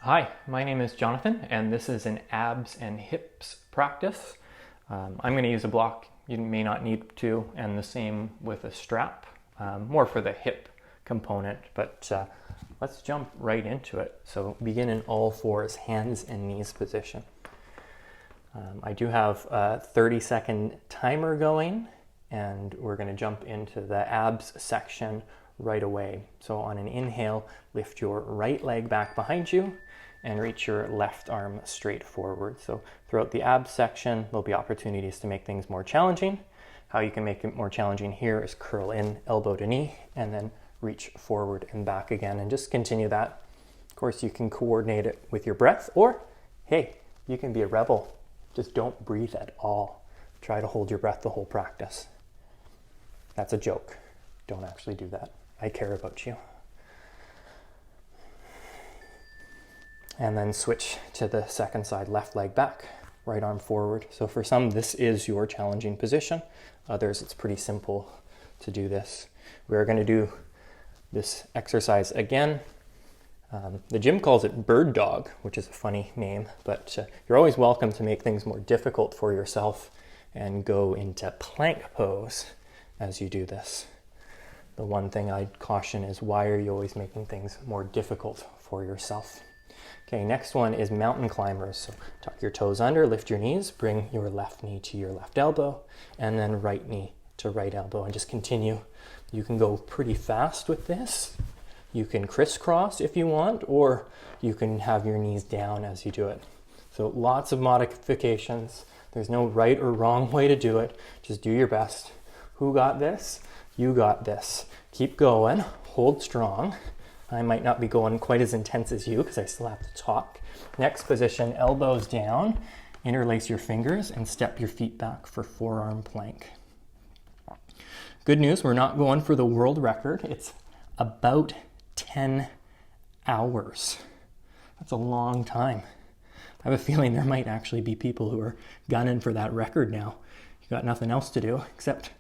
Hi, my name is Jonathan, and this is an abs and hips practice. I'm going to use a block. You may not need to, and the same with a strap, more for the hip component, but let's jump right into it. So begin in all fours, hands and knees position. I do have a 30-second timer going, and we're going to jump into the abs section right away. So on an inhale, lift your right leg back behind you and reach your left arm straight forward. So throughout the abs section, there'll be opportunities to make things more challenging. How you can make it more challenging here is curl in, elbow to knee, and then reach forward and back again, and just continue that. Of course, you can coordinate it with your breath, or hey, you can be a rebel. Just don't breathe at all. Try to hold your breath the whole practice. That's a joke. Don't actually do that. I care about you. And then switch to the second side, left leg back, right arm forward. So for some, this is your challenging position. Others, it's pretty simple to do this. We're going to do this exercise again. The gym calls it bird dog, which is a funny name, but you're always welcome to make things more difficult for yourself and go into plank pose as you do this. The one thing I'd caution is, why are you always making things more difficult for yourself? Okay, next one is mountain climbers. So tuck your toes under, lift your knees, bring your left knee to your left elbow, and then right knee to right elbow, and just continue. You can go pretty fast with this. You can crisscross if you want, or you can have your knees down as you do it. So lots of modifications. There's no right or wrong way to do it. Just do your best. Who got this? You got this. Keep going, hold strong. I might not be going quite as intense as you because I still have to talk. Next position, elbows down, interlace your fingers and step your feet back for forearm plank. Good news, we're not going for the world record. It's about 10 hours. That's a long time. I have a feeling there might actually be people who are gunning for that record now. You got nothing else to do except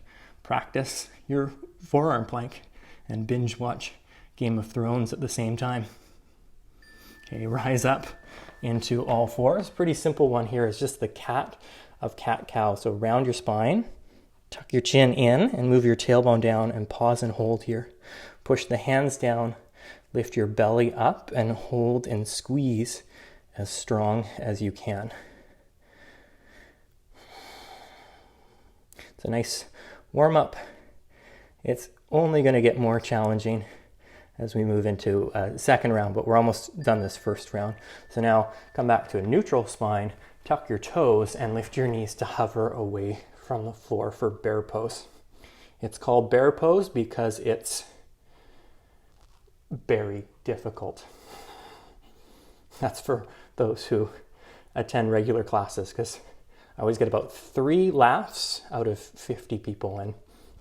practice your forearm plank and binge watch Game of Thrones at the same time. Okay, rise up into all fours. Pretty simple one here is just the cat of cat-cow. So round your spine, tuck your chin in and move your tailbone down and pause and hold here. Push the hands down, lift your belly up and hold and squeeze as strong as you can. It's a nice warm up. It's only going to get more challenging as we move into a second round, but we're almost done this first round. So now come back to a neutral spine, tuck your toes and lift your knees to hover away from the floor for bear pose. It's called bear pose because it's very difficult. That's for those who attend regular classes, because I always get about 3 laughs out of 50 people, and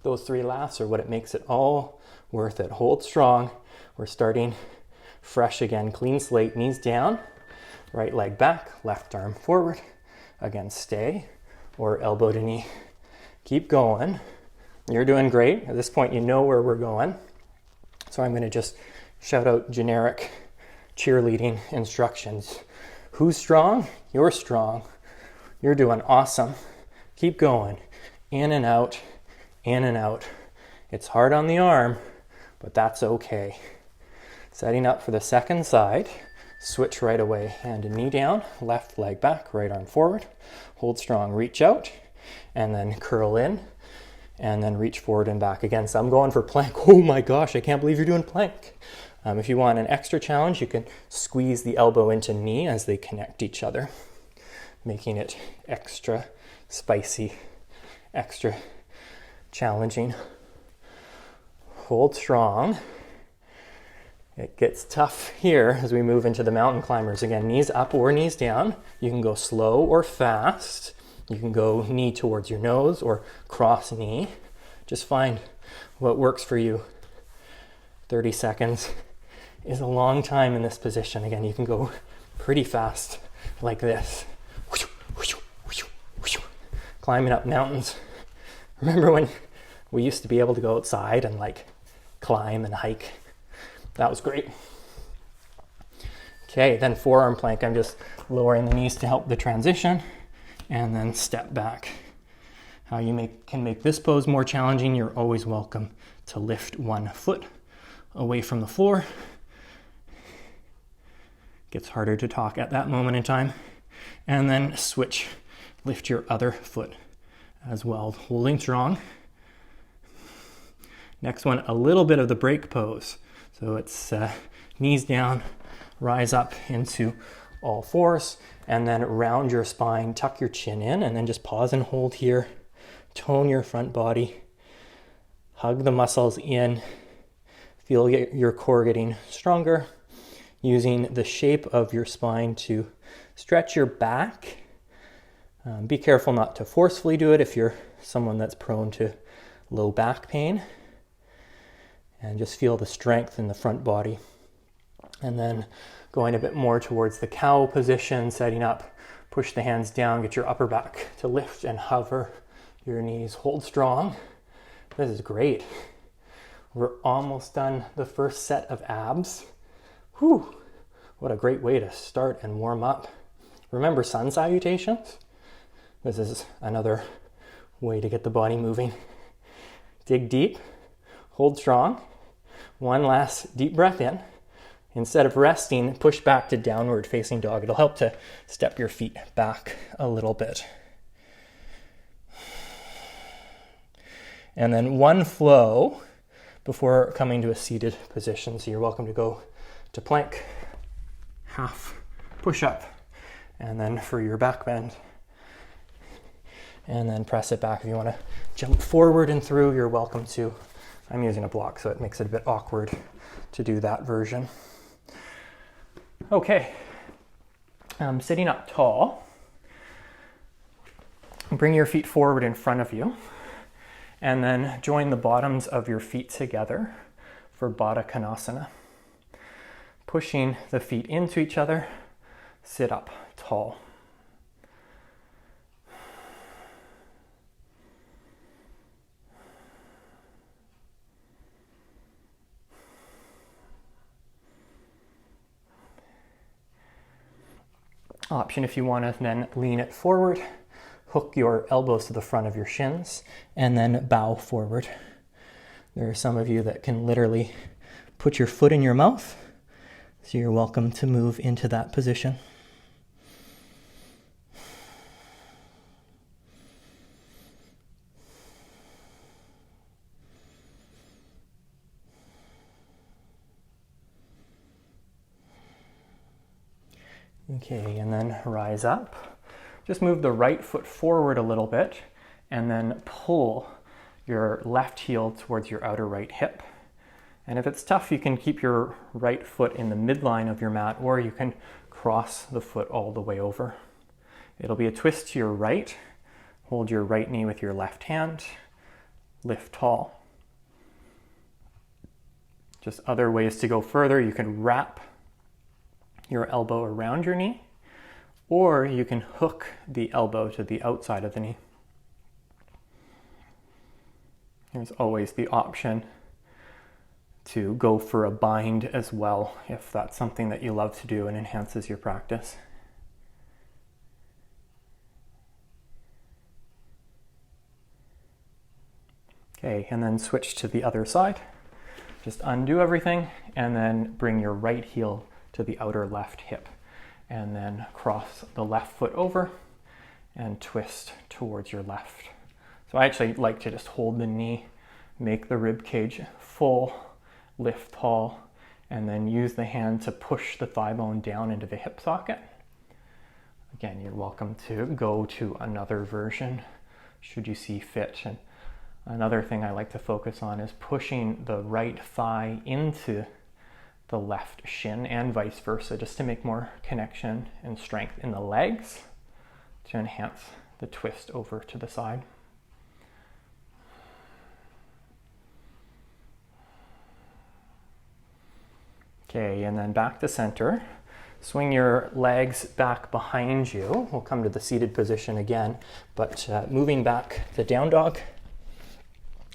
those 3 laughs are what it makes it all worth it. Hold strong. We're starting fresh again. Clean slate, knees down, right leg back, left arm forward. Again, stay, or elbow to knee. Keep going. You're doing great. At this point, you know where we're going. So I'm going to just shout out generic cheerleading instructions. Who's strong? You're strong. You're doing awesome. Keep going. In and out, in and out. It's hard on the arm, but that's okay. Setting up for the second side, switch right away. Hand and knee down, left leg back, right arm forward. Hold strong, reach out, and then curl in, and then reach forward and back again. So I'm going for plank. Oh my gosh, I can't believe you're doing plank. If you want an extra challenge, you can squeeze the elbow into knee as they connect each other, making it extra spicy, extra challenging. Hold strong. It gets tough here as we move into the mountain climbers. Again, knees up or knees down. You can go slow or fast. You can go knee towards your nose or cross knee. Just find what works for you. 30 seconds is a long time in this position. Again, you can go pretty fast like this. Climbing up mountains. Remember when we used to be able to go outside and like climb and hike? That was great. Okay, then forearm plank. I'm just lowering the knees to help the transition, and then step back. How you can make this pose more challenging, you're always welcome to lift one foot away from the floor. Gets harder to talk at that moment in time. And then switch, lift your other foot as well, holding strong. Next one, a little bit of the break pose. So it's knees down, rise up into all fours, and then round your spine, tuck your chin in, and then just pause and hold here. Tone your front body, hug the muscles in, feel your core getting stronger, using the shape of your spine to stretch your back. Be careful not to forcefully do it if you're someone that's prone to low back pain. And just feel the strength in the front body. And then going a bit more towards the cow position, setting up, push the hands down, get your upper back to lift and hover your knees. Hold strong. This is great. We're almost done the first set of abs. Whew, what a great way to start and warm up. Remember sun salutations? This is another way to get the body moving. Dig deep, hold strong. One last deep breath in. Instead of resting, push back to downward facing dog. It'll help to step your feet back a little bit. And then one flow before coming to a seated position. So you're welcome to go to plank, half push up, and then for your back bend. And then press it back. If you want to jump forward and through, you're welcome to. I'm using a block, so it makes it a bit awkward to do that version. Okay, sitting up tall. Bring your feet forward in front of you, and then join the bottoms of your feet together for Baddha Konasana. Pushing the feet into each other, sit up tall. Option if you want to then lean it forward, hook your elbows to the front of your shins, and then bow forward. There are some of you that can literally put your foot in your mouth, so you're welcome to move into that position. Okay, and then rise up. Just move the right foot forward a little bit, and then pull your left heel towards your outer right hip. And if it's tough, you can keep your right foot in the midline of your mat, or you can cross the foot all the way over. It'll be a twist to your right. Hold your right knee with your left hand. Lift tall. Just other ways to go further, you can wrap your elbow around your knee, or you can hook the elbow to the outside of the knee. There's always the option to go for a bind as well, if that's something that you love to do and enhances your practice. Okay, and then switch to the other side. Just undo everything, and then bring your right heel to the outer left hip, and then cross the left foot over and twist towards your left. So I actually like to just hold the knee, make the rib cage full, lift tall, and then use the hand to push the thigh bone down into the hip socket. Again, you're welcome to go to another version should you see fit. And another thing I like to focus on is pushing the right thigh into the left shin and vice versa, just to make more connection and strength in the legs to enhance the twist over to the side. Okay, and then back to center. Swing your legs back behind you. We'll come to the seated position again, but moving back to down dog.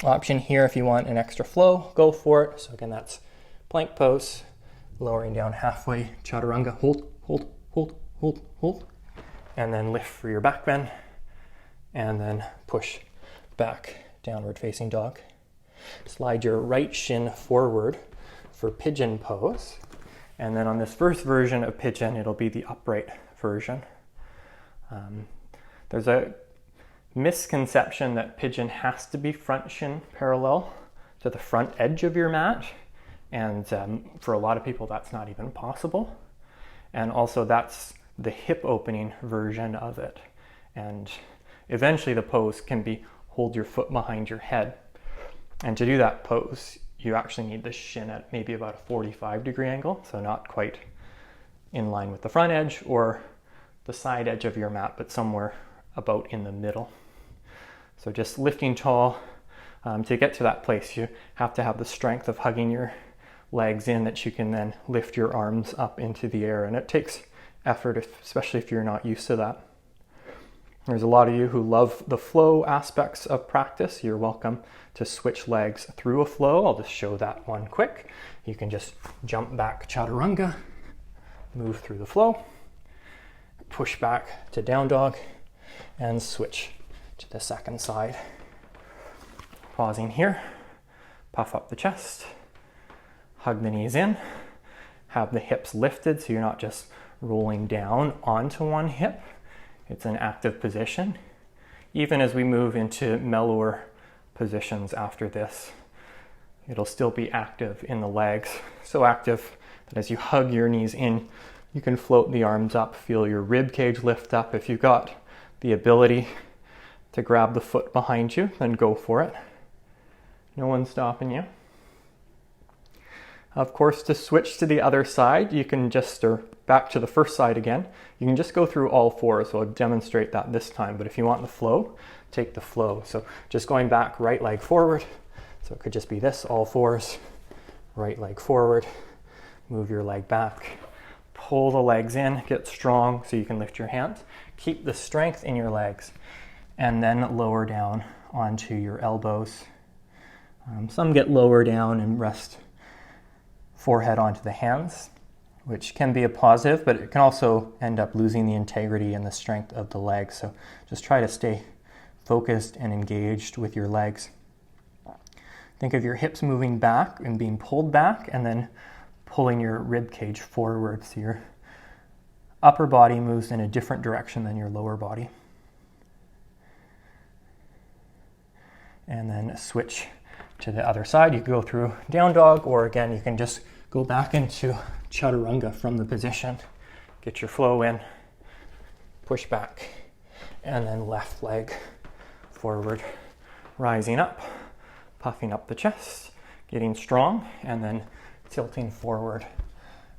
Option here, if you want an extra flow, go for it. So again, that's plank pose, lowering down halfway, chaturanga, hold, hold, hold, hold, hold, and then lift for your back bend, and then push back, downward facing dog. Slide your right shin forward for pigeon pose, and then on this first version of pigeon, it'll be the upright version. There's a misconception that pigeon has to be front shin parallel to the front edge of your mat, and for a lot of people that's not even possible, and also that's the hip opening version of it. And eventually the pose can be hold your foot behind your head, and to do that pose you actually need the shin at maybe about a 45-degree angle, so not quite in line with the front edge or the side edge of your mat, but somewhere about in the middle. So just lifting tall. To get to that place, you have to have the strength of hugging your legs in that you can then lift your arms up into the air, and it takes effort, especially if you're not used to that. There's a lot of you who love the flow aspects of practice. You're welcome to switch legs through a flow. I'll just show that one quick. You can just jump back chaturanga, move through the flow, push back to down dog, and switch to the second side. Pausing here, puff up the chest, hug the knees in, have the hips lifted so you're not just rolling down onto one hip. It's an active position. Even as we move into mellower positions after this, it'll still be active in the legs. So active that as you hug your knees in, you can float the arms up, feel your rib cage lift up. If you've got the ability to grab the foot behind you, then go for it. No one's stopping you. Of course, to switch to the other side, you can just, or back to the first side again, you can just go through all fours. So I'll demonstrate that this time, but if you want the flow, take the flow. So just going back, right leg forward. So it could just be this, all fours, right leg forward, move your leg back, pull the legs in, get strong so you can lift your hands. Keep the strength in your legs, and then lower down onto your elbows. Some get lower down and rest forehead onto the hands, which can be a positive, but it can also end up losing the integrity and the strength of the legs. So just try to stay focused and engaged with your legs. Think of your hips moving back and being pulled back, and then pulling your rib cage forward so your upper body moves in a different direction than your lower body. And then switch to the other side. You can go through down dog, or again, you can just go back into chaturanga from the position. Get your flow in, push back, and then left leg forward, rising up, puffing up the chest, getting strong, and then tilting forward,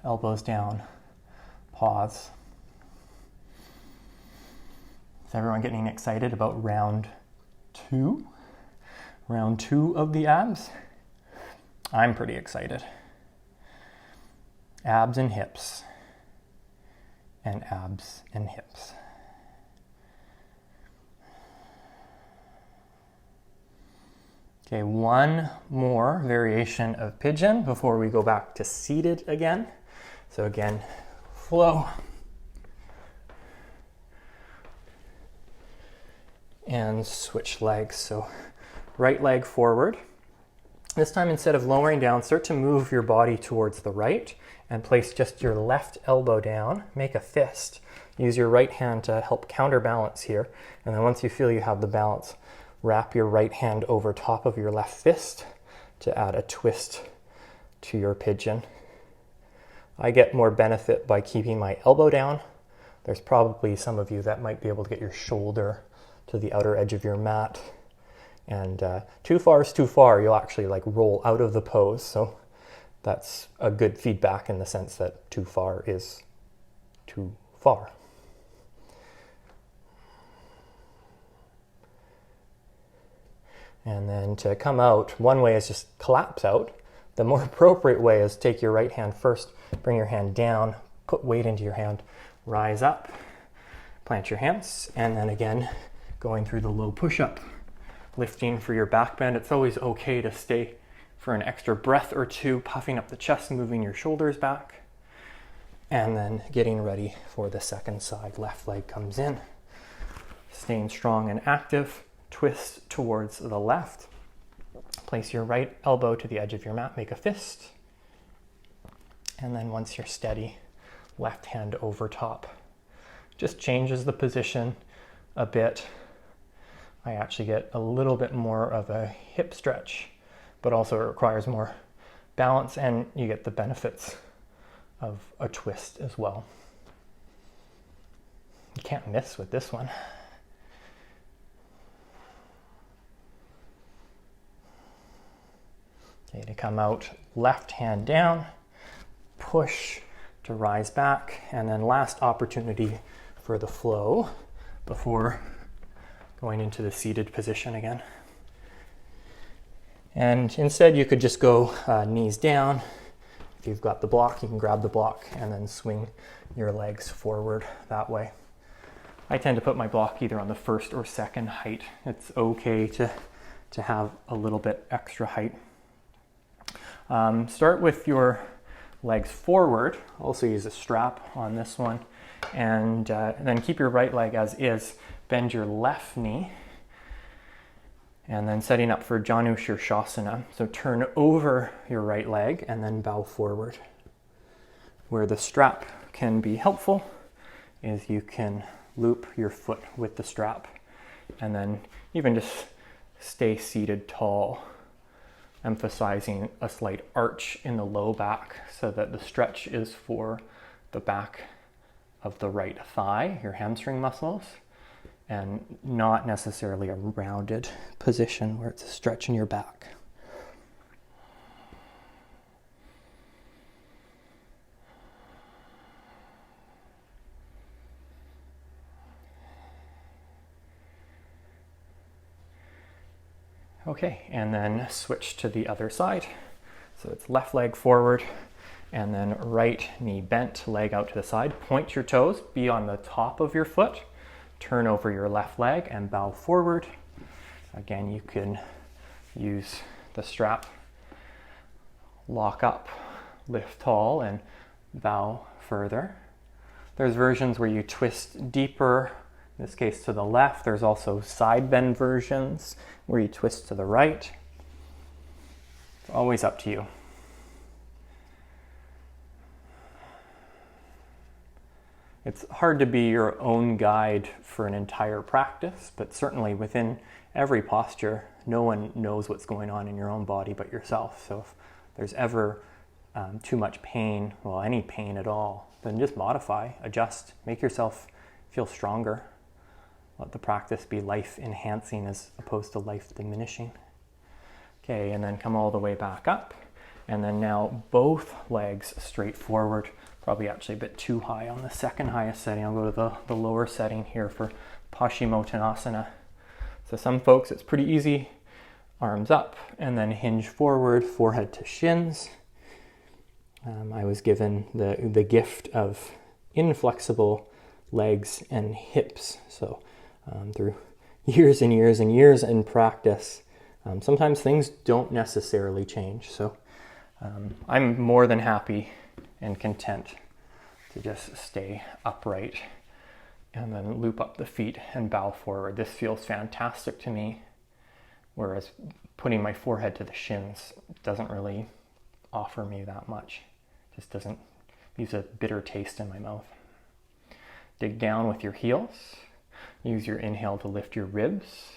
elbows down, pause. Is everyone getting excited about round two? Round two of the abs? I'm pretty excited. Abs and hips, and abs and hips. Okay, one more variation of pigeon before we go back to seated again. So again, flow. And switch legs. So right leg forward. This time, instead of lowering down, start to move your body towards the right and place just your left elbow down. Make a fist. Use your right hand to help counterbalance here. And then once you feel you have the balance, wrap your right hand over top of your left fist to add a twist to your pigeon. I get more benefit by keeping my elbow down. There's probably some of you that might be able to get your shoulder to the outer edge of your mat. And too far is too far. You'll actually like roll out of the pose. So that's a good feedback in the sense that too far is too far. And then to come out, one way is just collapse out. The more appropriate way is take your right hand first, bring your hand down, put weight into your hand, rise up, plant your hands, and then again, going through the low push-up, lifting for your back bend. It's always okay to stay for an extra breath or two, puffing up the chest, moving your shoulders back, and then getting ready for the second side. Left leg comes in, staying strong and active. Twist towards the left. Place your right elbow to the edge of your mat, make a fist. And then once you're steady, left hand over top. Just changes the position a bit. I actually get a little bit more of a hip stretch, but also it requires more balance, and you get the benefits of a twist as well. You can't miss with this one. Okay, to come out, left hand down, push to rise back, and then last opportunity for the flow before going into the seated position again. And instead you could just go knees down. If you've got the block, you can grab the block and then swing your legs forward that way. I tend to put my block either on the first or second height. It's okay to have a little bit extra height. Start with your legs forward. Also use a strap on this one, and then keep your right leg as is. Bend your left knee, and then setting up for Janu Shirshasana. So turn over your right leg and then bow forward. Where the strap can be helpful is you can loop your foot with the strap, and then even just stay seated tall, emphasizing a slight arch in the low back so that the stretch is for the back of the right thigh, your hamstring muscles, and not necessarily a rounded position where it's a stretch in your back. Okay, and then switch to the other side. So it's left leg forward, and then right knee bent, leg out to the side. Point your toes, be on the top of your foot. Turn over your left leg and bow forward. Again, you can use the strap, lock up, lift tall, and bow further. There's versions where you twist deeper, in this case to the left. There's also side bend versions where you twist to the right. It's always up to you. It's hard to be your own guide for an entire practice, but certainly within every posture, no one knows what's going on in your own body but yourself. So if there's ever too much pain, well, any pain at all, then just modify, adjust, make yourself feel stronger. Let the practice be life-enhancing as opposed to life-diminishing. Okay, and then come all the way back up. And then now both legs straight forward. Probably actually a bit too high on the second highest setting. I'll go to the lower setting here for Paschimottanasana. So some folks, it's pretty easy. Arms up and then hinge forward, forehead to shins. I was given the gift of inflexible legs and hips. So through years and years and years in practice, sometimes things don't necessarily change. So I'm more than happy and content to just stay upright and then loop up the feet and bow forward. This feels fantastic to me, whereas putting my forehead to the shins doesn't really offer me that much. Just doesn't, leaves a bitter taste in my mouth. Dig down with your heels. Use your inhale to lift your ribs,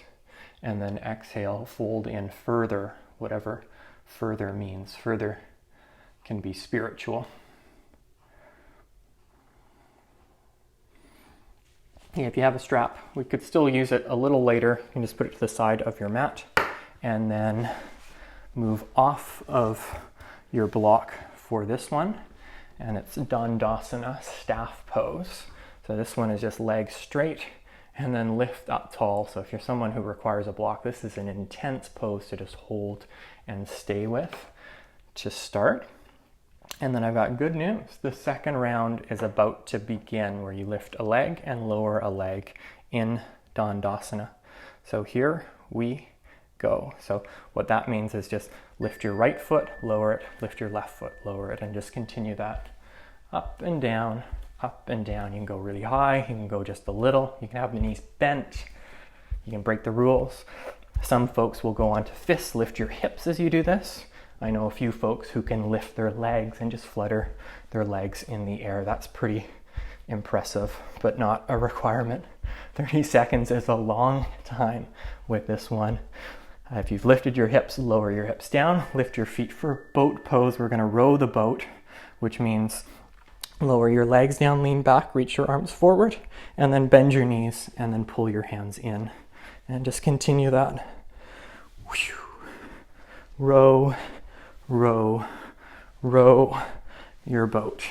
and then exhale, fold in further, whatever further means. Further can be spiritual. Yeah, if you have a strap, we could still use it a little later. You can just put it to the side of your mat and then move off of your block for this one. And it's Dandasana, staff pose. So this one is just legs straight and then lift up tall. So if you're someone who requires a block, this is an intense pose to just hold and stay with to start. And then I've got good news. The second round is about to begin, where you lift a leg and lower a leg in Dandasana. So here we go. So what that means is just lift your right foot, lower it, lift your left foot, lower it, and just continue that up and down, up and down. You can go really high, you can go just a little, you can have the knees bent, you can break the rules. Some folks will go on to fists, lift your hips as you do this. I know a few folks who can lift their legs and just flutter their legs in the air. That's pretty impressive, but not a requirement. 30 seconds is a long time with this one. If you've lifted your hips, lower your hips down, lift your feet for boat pose. We're gonna row the boat, which means lower your legs down, lean back, reach your arms forward, and then bend your knees, and then pull your hands in. And just continue that. Row, row, row your boat.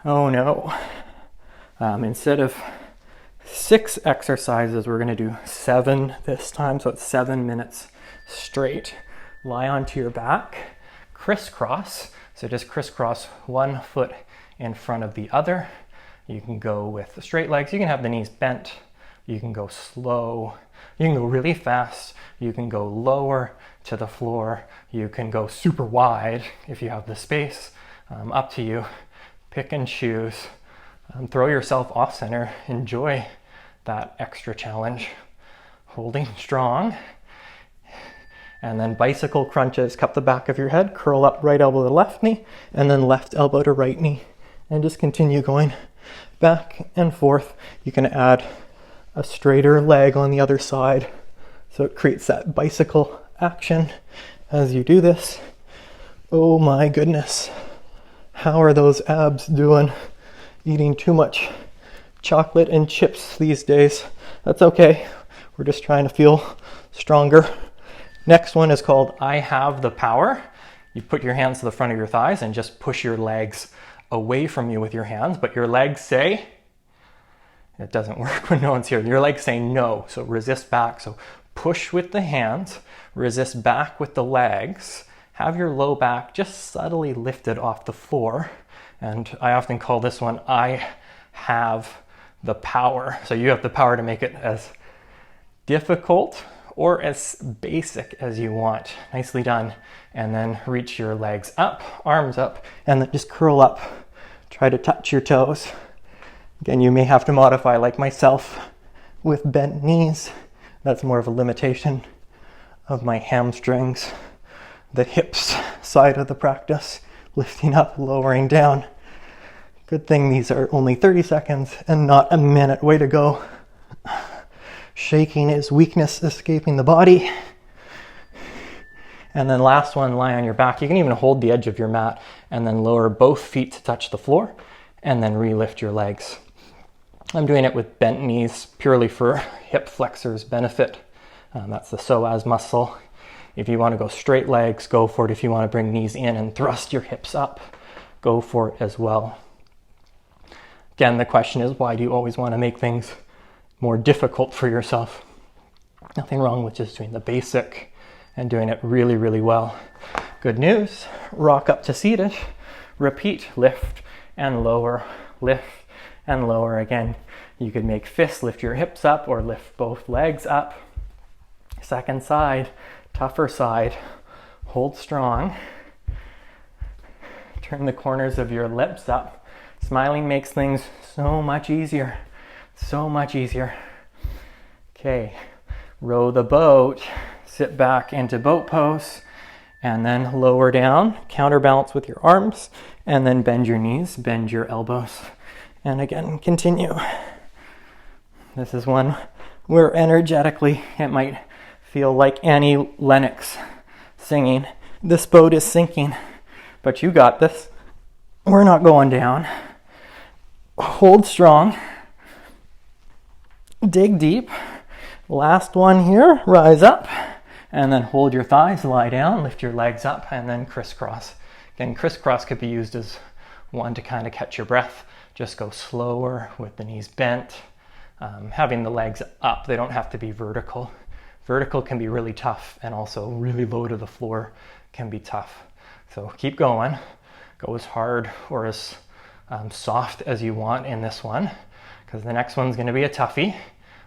Oh no. Instead of 6 exercises, we're going to do 7 this time. So it's 7 minutes straight. Lie onto your back, crisscross. So just crisscross one foot in front of the other. You can go with the straight legs. You can have the knees bent. You can go slow. You can go really fast. You can go lower to the floor. You can go super wide if you have the space. Up to you. Pick and choose. Throw yourself off center. Enjoy that extra challenge. Holding strong. And then bicycle crunches. Cup the back of your head. Curl up right elbow to left knee. And then left elbow to right knee. And just continue going back and forth. You can add a straighter leg on the other side. So it creates that bicycle action as you do this. Oh my goodness. How are those abs doing? Eating too much chocolate and chips these days. That's okay. We're just trying to feel stronger. Next one is called I Have the Power. You put your hands to the front of your thighs and just push your legs away from you with your hands, but your legs say, it doesn't work when no one's here. Your legs say no, so resist back. So push with the hands, resist back with the legs. Have your low back just subtly lifted off the floor. And I often call this one, I have the power. So you have the power to make it as difficult or as basic as you want. Nicely done. And then reach your legs up, arms up, and then just curl up. Try to touch your toes. Again, you may have to modify like myself with bent knees. That's more of a limitation of my hamstrings. The hips side of the practice, lifting up, lowering down. Good thing these are only 30 seconds and not a minute. Way to go. Shaking is weakness escaping the body. And then last one, lie on your back. You can even hold the edge of your mat and then lower both feet to touch the floor and then re-lift your legs. I'm doing it with bent knees purely for hip flexors benefit. That's the psoas muscle. If you want to go straight legs, go for it. If you want to bring knees in and thrust your hips up, go for it as well. Again, the question is, why do you always want to make things more difficult for yourself? Nothing wrong with just doing the basic and doing it really, really well. Good news, rock up to seated, repeat, lift and lower, lift and lower. Again, you could make fists, lift your hips up or lift both legs up. Second side, tougher side, hold strong. Turn the corners of your lips up. Smiling makes things so much easier, so much easier. Okay, row the boat, sit back into boat pose, and then lower down, counterbalance with your arms, and then bend your knees, bend your elbows, and again, continue. This is one where energetically it might feel like Annie Lennox singing, "This boat is sinking, but you got this. We're not going down." Hold strong. Dig deep. Last one here, rise up, and then hold your thighs, lie down, lift your legs up, and then crisscross. Again, crisscross could be used as one to kind of catch your breath. Just go slower with the knees bent. Having the legs up, they don't have to be vertical. Vertical can be really tough, and also really low to the floor can be tough. So keep going. Go as hard or as soft as you want in this one, because the next one's going to be a toughie.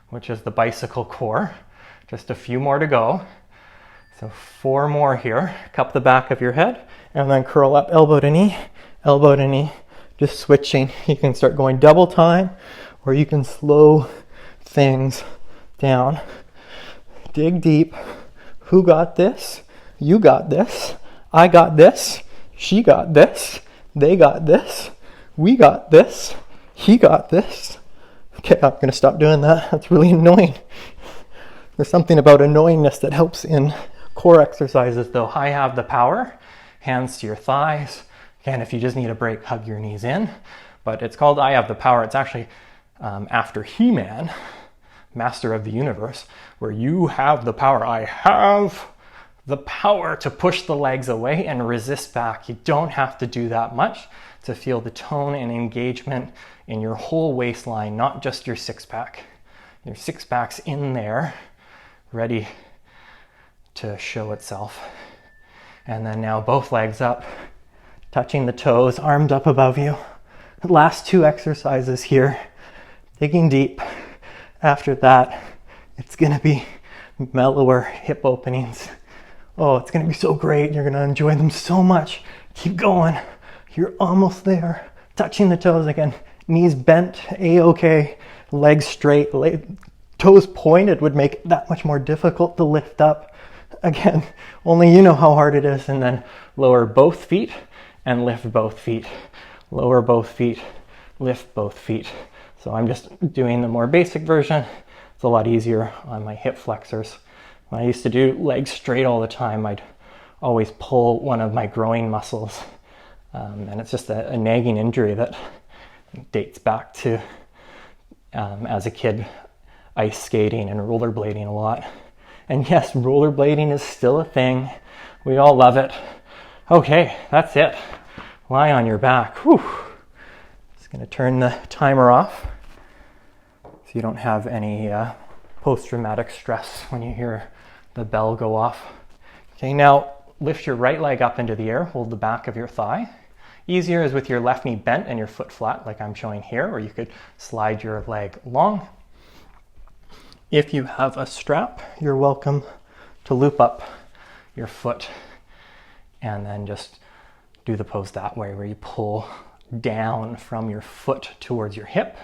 which is the bicycle core. Just a few more to go. So 4 more here. Cup the back of your head and then curl up, elbow to knee, just switching. You can start going double time or you can slow things down. Dig deep. Who got this? You got this. I got this. She got this. They got this. We got this. He got this. Okay, I'm going to stop doing that. That's really annoying. There's something about annoyingness that helps in core exercises though. I have the power. Hands to your thighs. Again, if you just need a break, hug your knees in. But it's called I Have the Power. It's actually after He-Man, Master of the Universe, where you have the power. I have the power to push the legs away and resist back. You don't have to do that much to feel the tone and engagement in your whole waistline, not just your six-pack. Your six-pack's in there, ready to show itself. And then now both legs up, touching the toes, arms up above you. The last 2 exercises here, digging deep. After that, it's gonna be mellower hip openings. Oh, it's gonna be so great. You're gonna enjoy them so much. Keep going. You're almost there. Touching the toes again. Knees bent, A-okay. Legs straight, toes pointed would make it that much more difficult to lift up. Again, only you know how hard it is. And then lower both feet and lift both feet. Lower both feet, lift both feet. So I'm just doing the more basic version. It's a lot easier on my hip flexors. When I used to do legs straight all the time, I'd always pull one of my groin muscles. And it's just a nagging injury that dates back to as a kid, ice skating and rollerblading a lot. And yes, rollerblading is still a thing. We all love it. Okay, that's it. Lie on your back. Whew. Just going to turn the timer off so you don't have any post-traumatic stress when you hear the bell go off. Okay, now lift your right leg up into the air. Hold the back of your thigh. Easier is with your left knee bent and your foot flat like I'm showing here, or you could slide your leg long. If you have a strap, you're welcome to loop up your foot and then just do the pose that way, where you pull down from your foot towards your hip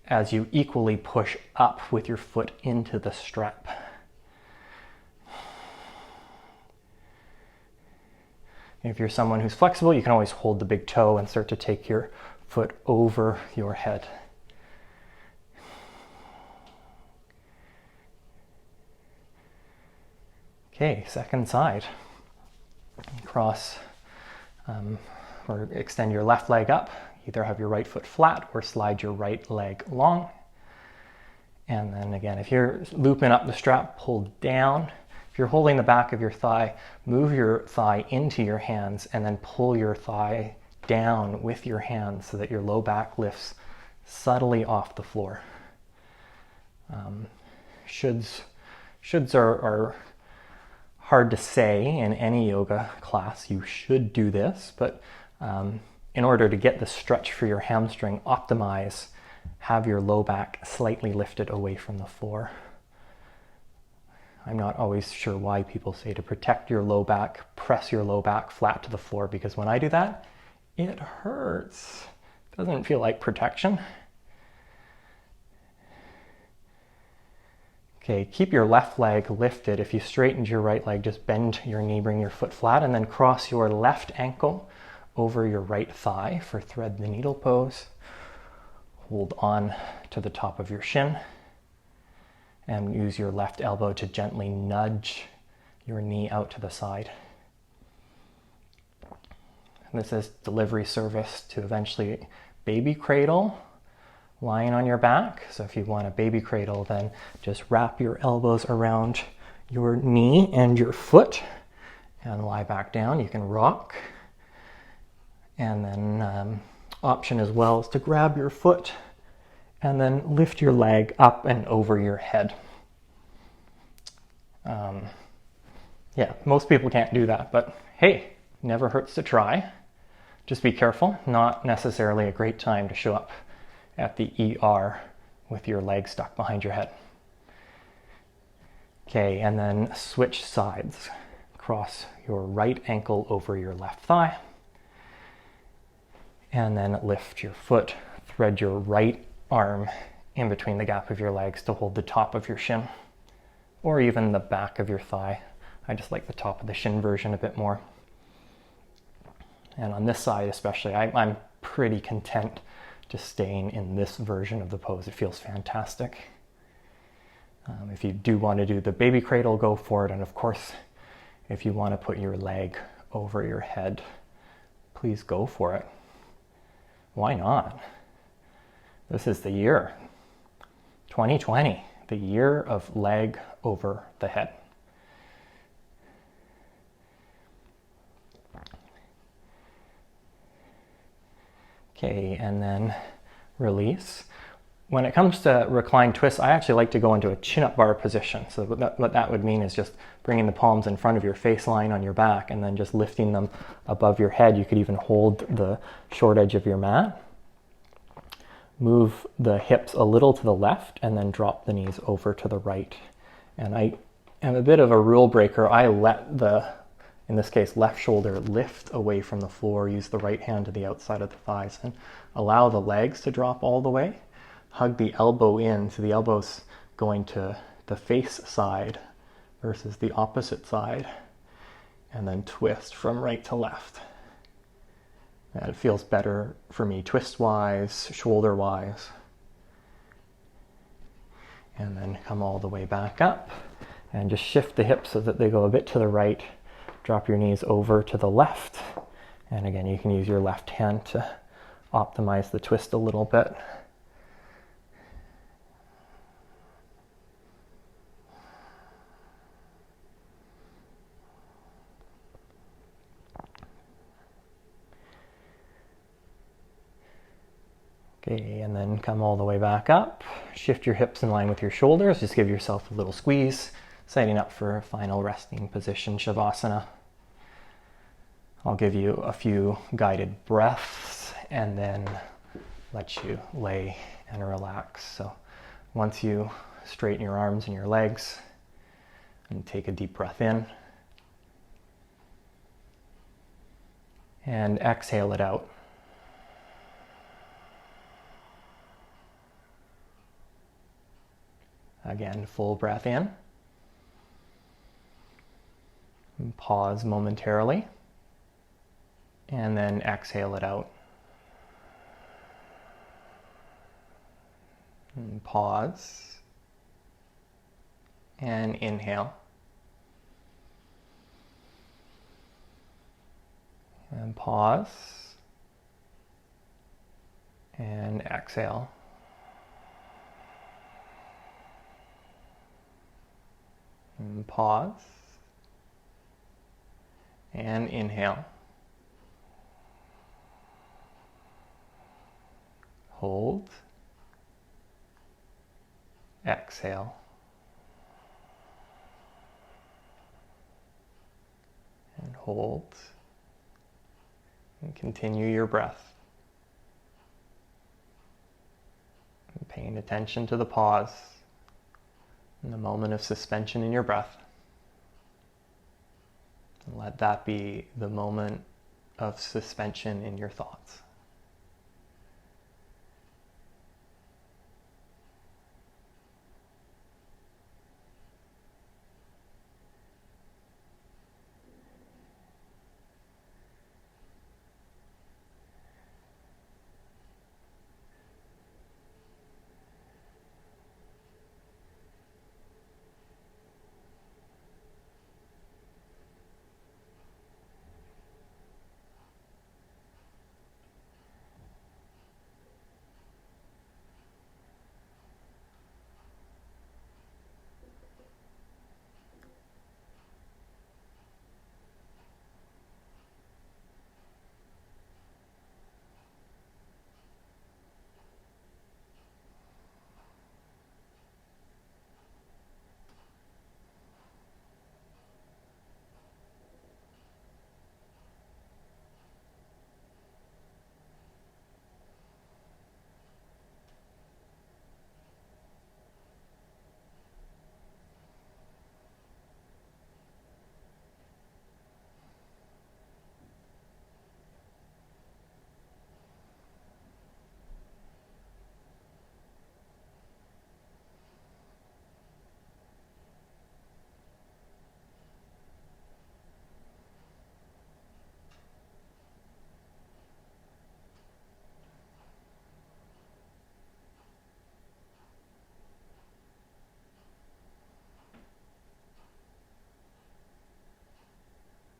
as you equally push up with your foot into the strap. If you're someone who's flexible, you can always hold the big toe and start to take your foot over your head. Okay, second side. Cross or extend your left leg up. Either have your right foot flat or slide your right leg long. And then again, if you're looping up the strap, pull down. If you're holding the back of your thigh, move your thigh into your hands and then pull your thigh down with your hands so that your low back lifts subtly off the floor. Shoulds are hard to say in any yoga class. You should do this, but in order to get the stretch for your hamstring optimize, have your low back slightly lifted away from the floor. I'm not always sure why people say to protect your low back, press your low back flat to the floor, because when I do that, it hurts. It doesn't feel like protection. Okay, keep your left leg lifted. If you straightened your right leg, just bend your knee, bring your foot flat, and then cross your left ankle over your right thigh for thread the needle pose. Hold on to the top of your shin and use your left elbow to gently nudge your knee out to the side. And this is delivery service to eventually baby cradle, lying on your back. So if you want a baby cradle, then just wrap your elbows around your knee and your foot and lie back down. You can rock. And then option as well is to grab your foot and then lift your leg up and over your head. Yeah, most people can't do that, but hey, never hurts to try. Just be careful, not necessarily a great time to show up at the ER with your leg stuck behind your head. Okay, and then switch sides. Cross your right ankle over your left thigh. And then lift your foot. Thread your right arm in between the gap of your legs to hold the top of your shin, or even the back of your thigh. I just like the top of the shin version a bit more. And on this side especially, I'm pretty content just staying in this version of the pose. It feels fantastic. If you do want to do the baby cradle, go for it. And of course, if you want to put your leg over your head, please go for it. Why not? This is the year, 2020, the year of leg over the head. Okay, and then release. When it comes to reclined twist, I actually like to go into a chin-up bar position. So what that would mean is just bringing the palms in front of your face line on your back and then just lifting them above your head. You could even hold the short edge of your mat. Move the hips a little to the left and then drop the knees over to the right. And I am a bit of a rule breaker. I let the, in this case, left shoulder lift away from the floor. Use the right hand to the outside of the thighs and allow the legs to drop all the way. Hug the elbow in, so the elbow's going to the face side versus the opposite side, and then twist from right to left. And it feels better for me twist-wise, shoulder-wise. And then come all the way back up, and just shift the hips so that they go a bit to the right. Drop your knees over to the left, and again, you can use your left hand to optimize the twist a little bit. Okay, and then come all the way back up. Shift your hips in line with your shoulders. Just give yourself a little squeeze, setting up for a final resting position, Shavasana. I'll give you a few guided breaths and then let you lay and relax. So once you straighten your arms and your legs, and take a deep breath in, and exhale it out. Again, full breath in. And pause momentarily. And then exhale it out. And pause. And inhale. And pause. And exhale. And pause. And inhale. Hold. Exhale. And hold. And continue your breath. And paying attention to the pause. And the moment of suspension in your breath. And let that be the moment of suspension in your thoughts.